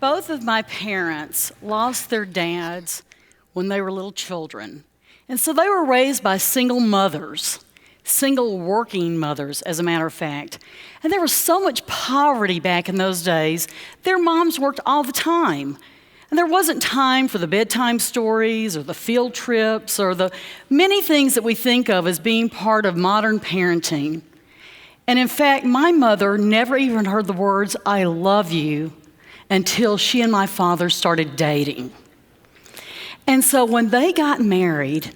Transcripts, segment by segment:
Both of my parents lost their dads when they were little children. And so they were raised by single mothers, single working mothers, as a matter of fact. And there was so much poverty back in those days, their moms worked all the time. And there wasn't time for the bedtime stories or the field trips or the many things that we think of as being part of modern parenting. And in fact, my mother never even heard the words, "I love you," until she and my father started dating. And so when they got married,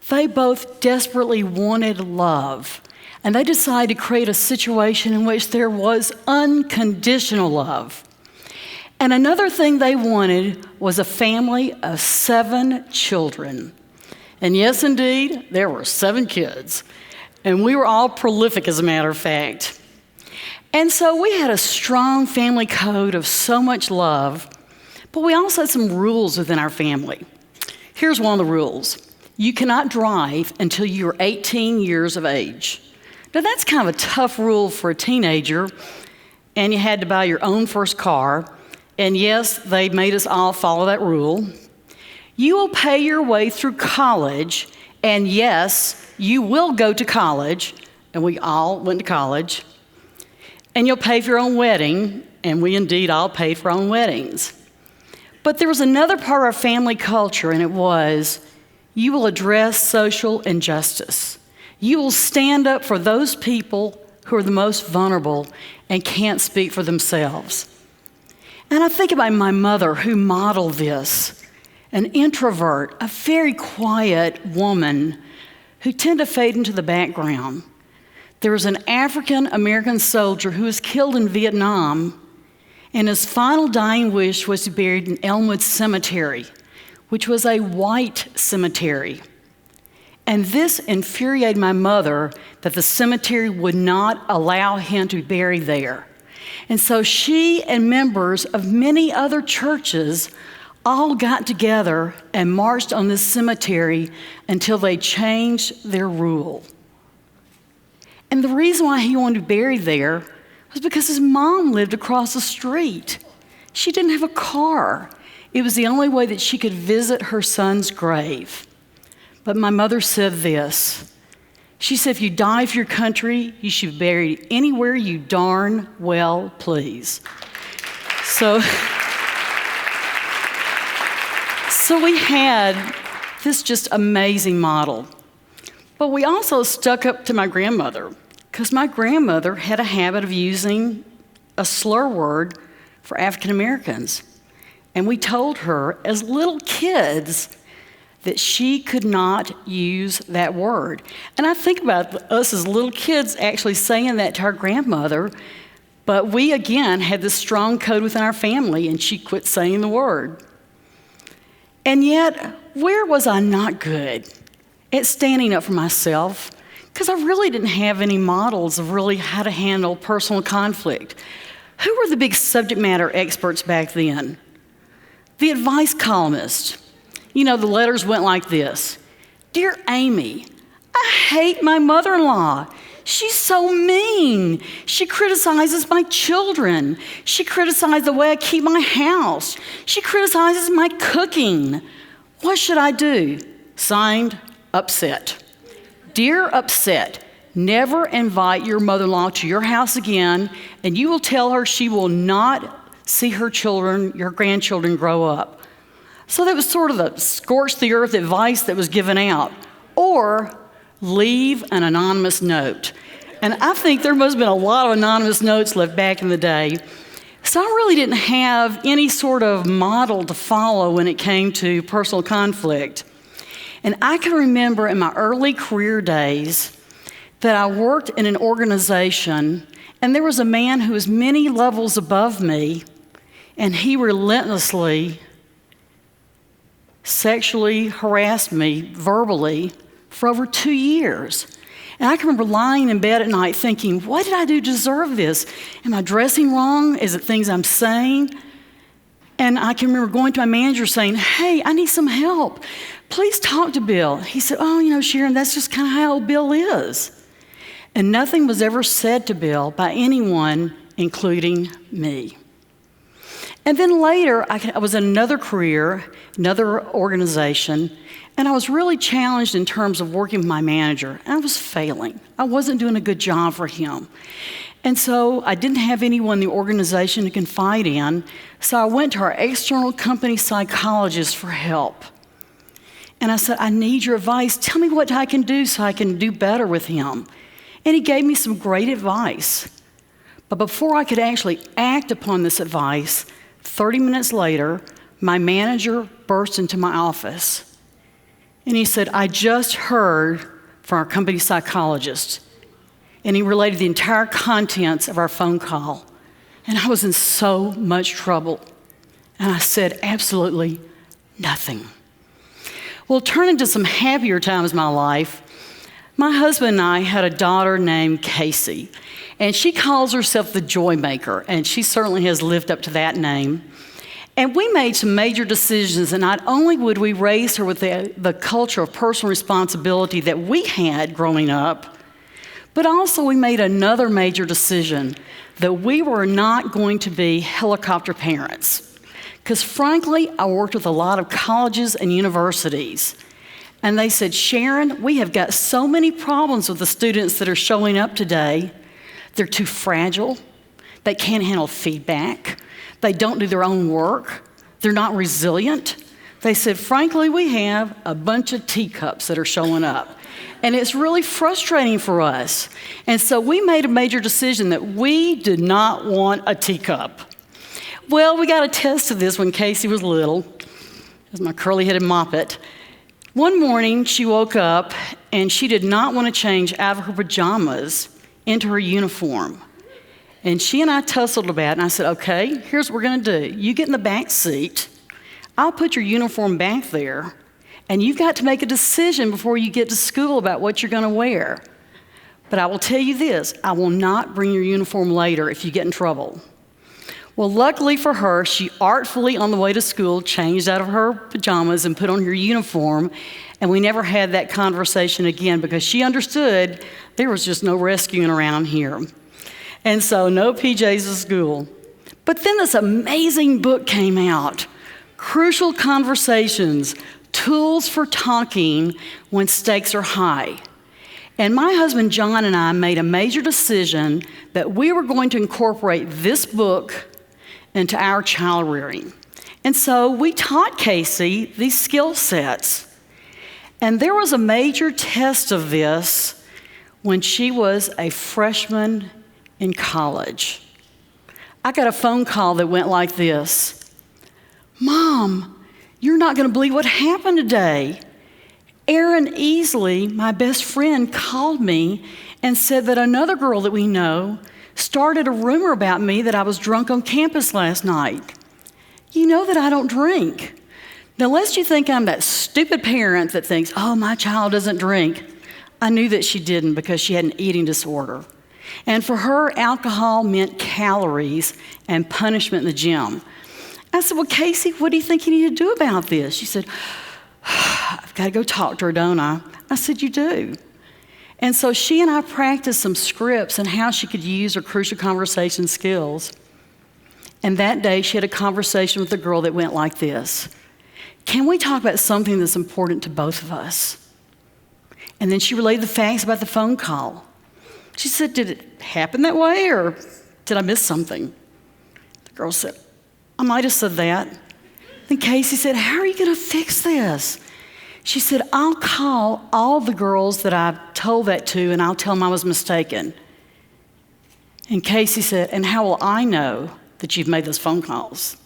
they both desperately wanted love. And they decided to create a situation in which there was unconditional love. And another thing they wanted was a family of 7 children. And yes, indeed, there were 7 kids. And we were all prolific, as a matter of fact. And so we had a strong family code of so much love, but we also had some rules within our family. Here's one of the rules. You cannot drive until you're 18 years of age. Now that's kind of a tough rule for a teenager, and you had to buy your own first car. And yes, they made us all follow that rule. You will pay your way through college, and yes, you will go to college, and we all went to college. And you'll pay for your own wedding, and we indeed all paid for our own weddings. But there was another part of our family culture, and it was, you will address social injustice. You will stand up for those people who are the most vulnerable and can't speak for themselves. And I think about my mother who modeled this, an introvert, a very quiet woman who tended to fade into the background. There was an African-American soldier who was killed in Vietnam, and his final dying wish was to be buried in Elmwood Cemetery, which was a white cemetery. And this infuriated my mother that the cemetery would not allow him to be buried there. And so she and members of many other churches all got together and marched on this cemetery until they changed their rule. And the reason why he wanted to be buried there was because his mom lived across the street. She didn't have a car. It was the only way that she could visit her son's grave. But my mother said this. She said, if you die for your country, you should be buried anywhere you darn well please. So we had this just amazing model. But we also stuck up to my grandmother, because my grandmother had a habit of using a slur word for African Americans. And we told her as little kids that she could not use that word. And I think about us as little kids actually saying that to our grandmother, but we again had this strong code within our family, and she quit saying the word. And yet, where was I not good at standing up for myself? Because I really didn't have any models of really how to handle personal conflict. Who were the big subject matter experts back then? The advice columnist. You know, the letters went like this. Dear Amy, I hate my mother-in-law. She's so mean. She criticizes my children. She criticizes the way I keep my house. She criticizes my cooking. What should I do? Signed, Upset. Dear Upset, never invite your mother-in-law to your house again, and you will tell her she will not see her children, your grandchildren grow up. So that was sort of the scorch the earth advice that was given out. Or leave an anonymous note. And I think there must have been a lot of anonymous notes left back in the day. So I really didn't have any sort of model to follow when it came to personal conflict. And I can remember in my early career days that I worked in an organization, and there was a man who was many levels above me, and he relentlessly sexually harassed me verbally for over 2 years. And I can remember lying in bed at night thinking, what did I do to deserve this? Am I dressing wrong? Is it things I'm saying? And I can remember going to my manager saying, hey, I need some help. Please talk to Bill. He said, oh, Sharon, that's just kind of how Bill is. And nothing was ever said to Bill by anyone, including me. And then later, I was in another career, another organization, and I was really challenged in terms of working with my manager. And I was failing. I wasn't doing a good job for him. And so I didn't have anyone in the organization to confide in, so I went to our external company psychologist for help. And I said, I need your advice. Tell me what I can do so I can do better with him. And he gave me some great advice. But before I could actually act upon this advice, 30 minutes later, my manager burst into my office. And he said, I just heard from our company psychologist. And he related the entire contents of our phone call. And I was in so much trouble. And I said, absolutely nothing. Well, turning to some happier times in my life, my husband and I had a daughter named Casey. And she calls herself the Joy Maker. And she certainly has lived up to that name. And we made some major decisions, and not only would we raise her with the culture of personal responsibility that we had growing up, but also we made another major decision that we were not going to be helicopter parents. Because frankly, I worked with a lot of colleges and universities, and they said, Sharon, we have got so many problems with the students that are showing up today. They're too fragile. They can't handle feedback. They don't do their own work. They're not resilient. They said, frankly, we have a bunch of teacups that are showing up. And it's really frustrating for us. And so we made a major decision that we did not want a teacup. Well, we got a test of this when Casey was little. As my curly-headed moppet. One morning, she woke up, and she did not want to change out of her pajamas into her uniform. And she and I tussled about it, and I said, okay, here's what we're going to do. You get in the back seat. I'll put your uniform back there, and you've got to make a decision before you get to school about what you're going to wear. But I will tell you this, I will not bring your uniform later if you get in trouble. Well, luckily for her, she artfully, on the way to school, changed out of her pajamas and put on her uniform, and we never had that conversation again because she understood there was just no rescuing around here. And so no PJs to school. But then this amazing book came out, Crucial Conversations, Tools for Talking When Stakes Are High. And my husband John and I made a major decision that we were going to incorporate this book into our child rearing. And so we taught Casey these skill sets. And there was a major test of this when she was a freshman in college. I got a phone call that went like this. Mom, you're not going to believe what happened today. Erin Easley, my best friend, called me and said that another girl that we know started a rumor about me that I was drunk on campus last night. You know that I don't drink. Now, lest you think I'm that stupid parent that thinks, oh, my child doesn't drink. I knew that she didn't because she had an eating disorder. And for her, alcohol meant calories and punishment in the gym. I said, well, Casey, what do you think you need to do about this? She said, I've got to go talk to her, don't I? I said, you do. And so she and I practiced some scripts and how she could use her crucial conversation skills. And that day, she had a conversation with a girl that went like this. Can we talk about something that's important to both of us? And then she relayed the facts about the phone call. She said, did it happen that way, or did I miss something? The girl said, I might have said that. Then Casey said, how are you going to fix this? She said, I'll call all the girls that I've told that to, and I'll tell them I was mistaken. And Casey said, and how will I know that you've made those phone calls?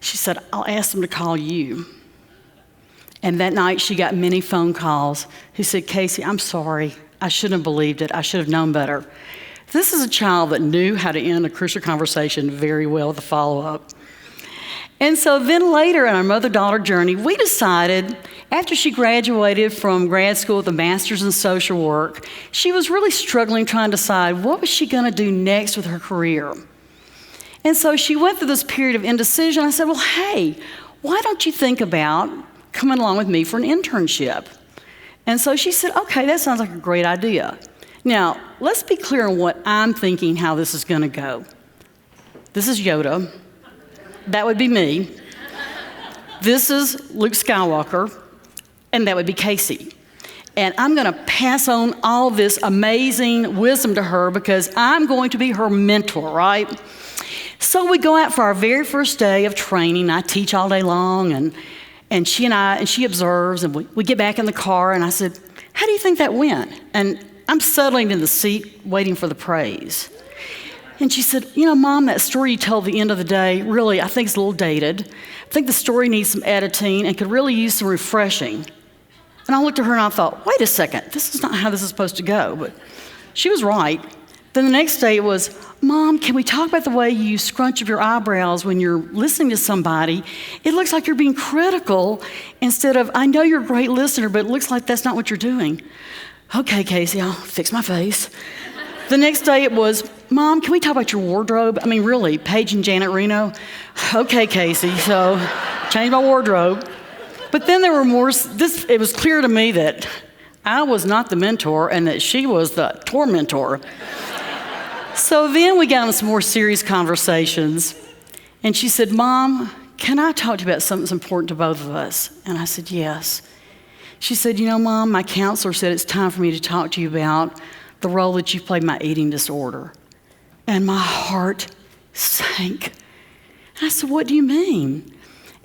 She said, I'll ask them to call you. And that night, she got many phone calls who said, Casey, I'm sorry. I shouldn't have believed it. I should have known better. This is a child that knew how to end a crucial conversation very well with a follow-up. And so then later in our mother-daughter journey, we decided, after she graduated from grad school with a master's in social work, she was really struggling trying to decide what was she going to do next with her career. And so she went through this period of indecision. I said, well, hey, why don't you think about coming along with me for an internship? And so she said, okay, that sounds like a great idea. Now, let's be clear on what I'm thinking, how this is going to go. This is Yoda. that would be me. This is Luke Skywalker, and that would be Casey. And I'm going to pass on all this amazing wisdom to her because I'm going to be her mentor, right? So we go out for our very first day of training. I teach all day long, and she observes, and we get back in the car, and I said, how do you think that went? And I'm settling in the seat, waiting for the praise. And she said, Mom, that story you told at the end of the day, really, I think it's a little dated. I think the story needs some editing and could really use some refreshing. And I looked at her and I thought, wait a second, this is not how this is supposed to go. But she was right. Then the next day it was, Mom, can we talk about the way you scrunch up your eyebrows when you're listening to somebody? It looks like you're being critical instead of, I know you're a great listener, but it looks like that's not what you're doing. Okay, Casey, I'll fix my face. The next day it was, Mom, can we talk about your wardrobe? I mean, really, Paige and Janet Reno? Okay, Casey, so changed my wardrobe. But then there were more, it was clear to me that I was not the mentor and that she was the tormentor. So then we got into some more serious conversations. And she said, Mom, can I talk to you about something that's important to both of us? And I said, yes. She said, Mom, my counselor said it's time for me to talk to you about the role that you played in my eating disorder. And my heart sank. And I said, what do you mean?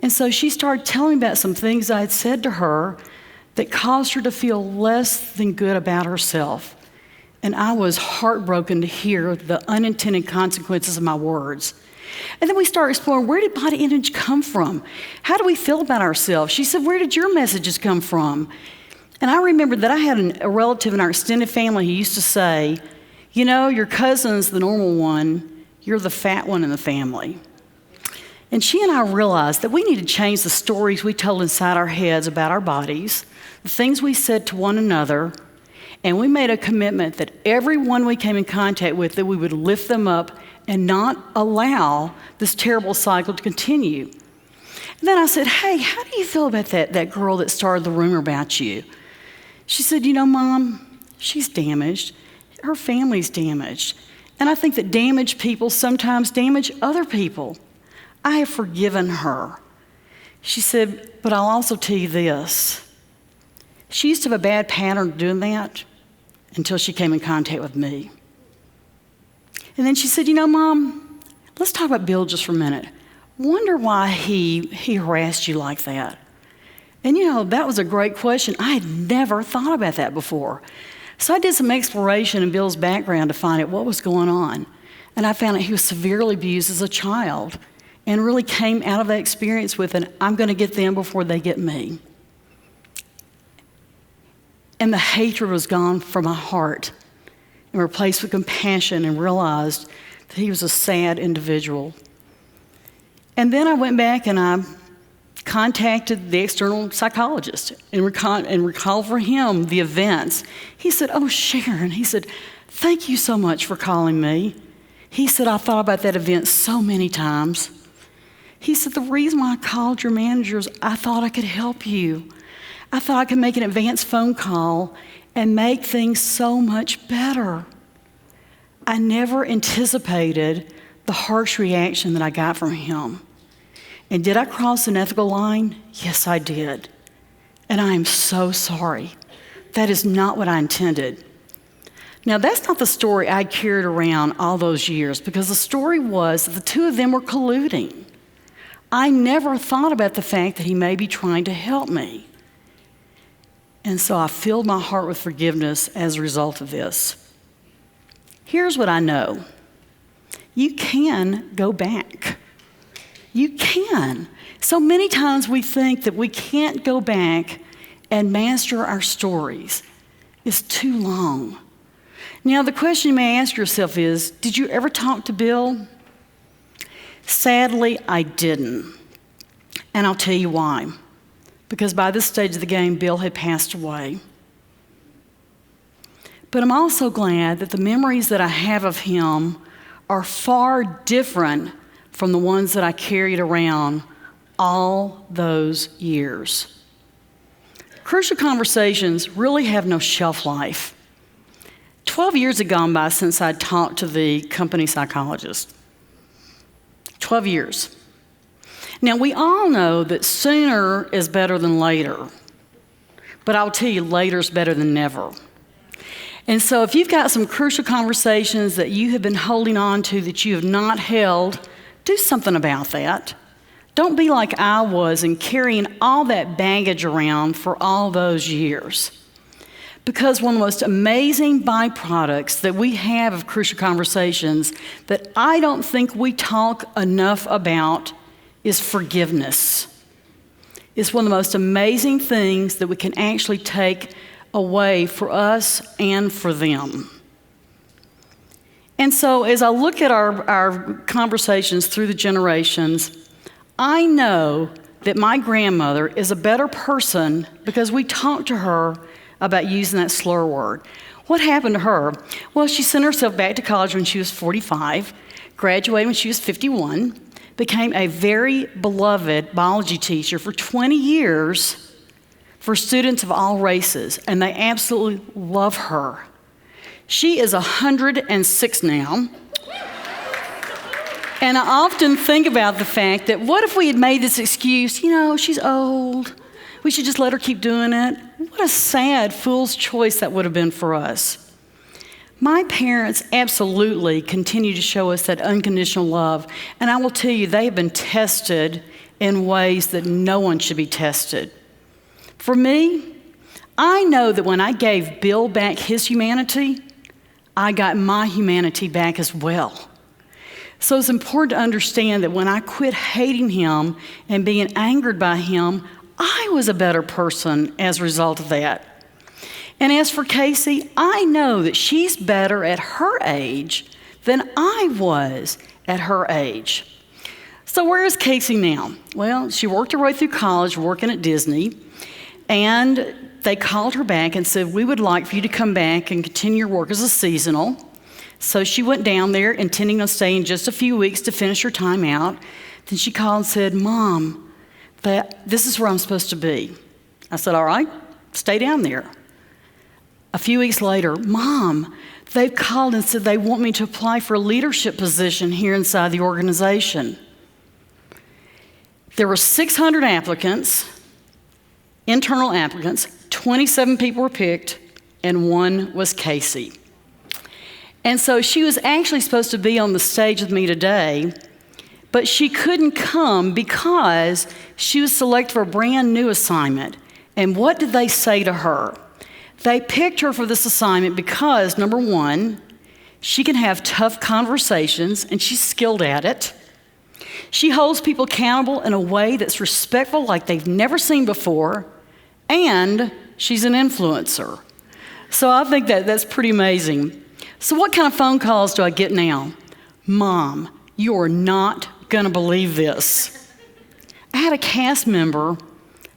And so she started telling me about some things I had said to her that caused her to feel less than good about herself. And I was heartbroken to hear the unintended consequences of my words. And then we started exploring, where did body image come from? How do we feel about ourselves? She said, where did your messages come from? And I remembered that I had a relative in our extended family who used to say, your cousin's the normal one, you're the fat one in the family. And she and I realized that we need to change the stories we told inside our heads about our bodies, the things we said to one another, and we made a commitment that everyone we came in contact with, that we would lift them up and not allow this terrible cycle to continue. And then I said, hey, how do you feel about that girl that started the rumor about you? She said, Mom, she's damaged. Her family's damaged. And I think that damaged people sometimes damage other people. I have forgiven her. She said, but I'll also tell you this. She used to have a bad pattern of doing that until she came in contact with me. And then she said, Mom, let's talk about Bill just for a minute. Wonder why he harassed you like that. And that was a great question. I had never thought about that before. So I did some exploration in Bill's background to find out what was going on. And I found out he was severely abused as a child and really came out of that experience with an, I'm going to get them before they get me. And the hatred was gone from my heart and replaced with compassion, and realized that he was a sad individual. And then I went back and I contacted the external psychologist and recalled for him the events. He said, oh, Sharon, he said, thank you so much for calling me. He said, I thought about that event so many times. He said, the reason why I called your managers, I thought I could help you. I thought I could make an advanced phone call and make things so much better. I never anticipated the harsh reaction that I got from him. And did I cross an ethical line? Yes, I did. And I am so sorry. That is not what I intended. Now, that's not the story I carried around all those years, because the story was that the two of them were colluding. I never thought about the fact that he may be trying to help me. And so I filled my heart with forgiveness as a result of this. Here's what I know. You can go back. You can. So many times we think that we can't go back and master our stories. It's too long. Now, the question you may ask yourself is, did you ever talk to Bill? Sadly, I didn't. And I'll tell you why. Because by this stage of the game, Bill had passed away. But I'm also glad that the memories that I have of him are far different from the ones that I carried around all those years. Crucial conversations really have no shelf life. 12 years had gone by since I'd talked to the company psychologist. 12 years. Now, we all know that sooner is better than later, but I'll tell you, later's better than never. And so if you've got some crucial conversations that you have been holding on to that you have not held, do something about that. Don't be like I was and carrying all that baggage around for all those years. Because one of the most amazing byproducts that we have of crucial conversations that I don't think we talk enough about is forgiveness. It's one of the most amazing things that we can actually take away for us and for them. And so as I look at our conversations through the generations, I know that my grandmother is a better person because we talked to her about using that slur word. What happened to her? Well, she sent herself back to college when she was 45, graduated when she was 51, became a very beloved biology teacher for 20 years for students of all races, and they absolutely love her. She is 106 now. And I often think about the fact that what if we had made this excuse, she's old, we should just let her keep doing it. What a sad fool's choice that would have been for us. My parents absolutely continue to show us that unconditional love, and I will tell you, they have been tested in ways that no one should be tested. For me, I know that when I gave Bill back his humanity, I got my humanity back as well. So it's important to understand that when I quit hating him and being angered by him, I was a better person as a result of that. And as for Casey, I know that she's better at her age than I was at her age. So where is Casey now? Well, she worked her way through college working at Disney, and they called her back and said, we would like for you to come back and continue your work as a seasonal. So she went down there intending on staying just a few weeks to finish her time out. Then she called and said, Mom, this is where I'm supposed to be. I said, all right, stay down there. A few weeks later, Mom, they've called and said they want me to apply for a leadership position here inside the organization. There were 600 applicants, internal applicants, 27 people were picked, and one was Casey. And so she was actually supposed to be on the stage with me today, but she couldn't come because she was selected for a brand new assignment. And what did they say to her? They picked her for this assignment because, number one, she can have tough conversations and she's skilled at it. She holds people accountable in a way that's respectful like they've never seen before, and she's an influencer. So I think that's pretty amazing. So what kind of phone calls do I get now? Mom, you are not going to believe this. I had a cast member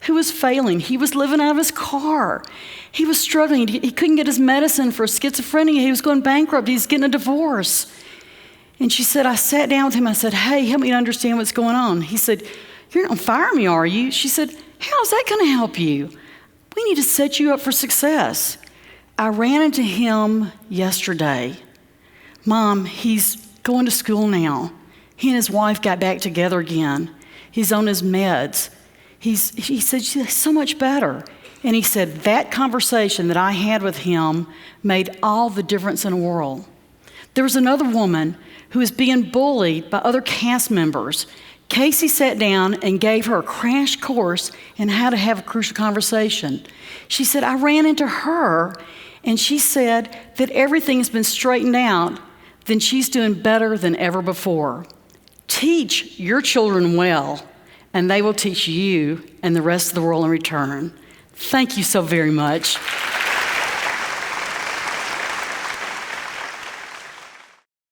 who was failing. He was living out of his car. He was struggling. He couldn't get his medicine for schizophrenia. He was going bankrupt. He was getting a divorce. And she said, I sat down with him. I said, hey, help me to understand what's going on. He said, you're not going to fire me, are you? She said, how's that going to help you? We need to set you up for success. I ran into him yesterday. Mom, he's going to school now. He and his wife got back together again. He's on his meds. He said, she's so much better. And he said, that conversation that I had with him made all the difference in the world. There was another woman who was being bullied by other cast members. Casey sat down and gave her a crash course in how to have a crucial conversation. She said, I ran into her, and she said that everything has been straightened out, then she's doing better than ever before. Teach your children well, and they will teach you and the rest of the world in return. Thank you so very much.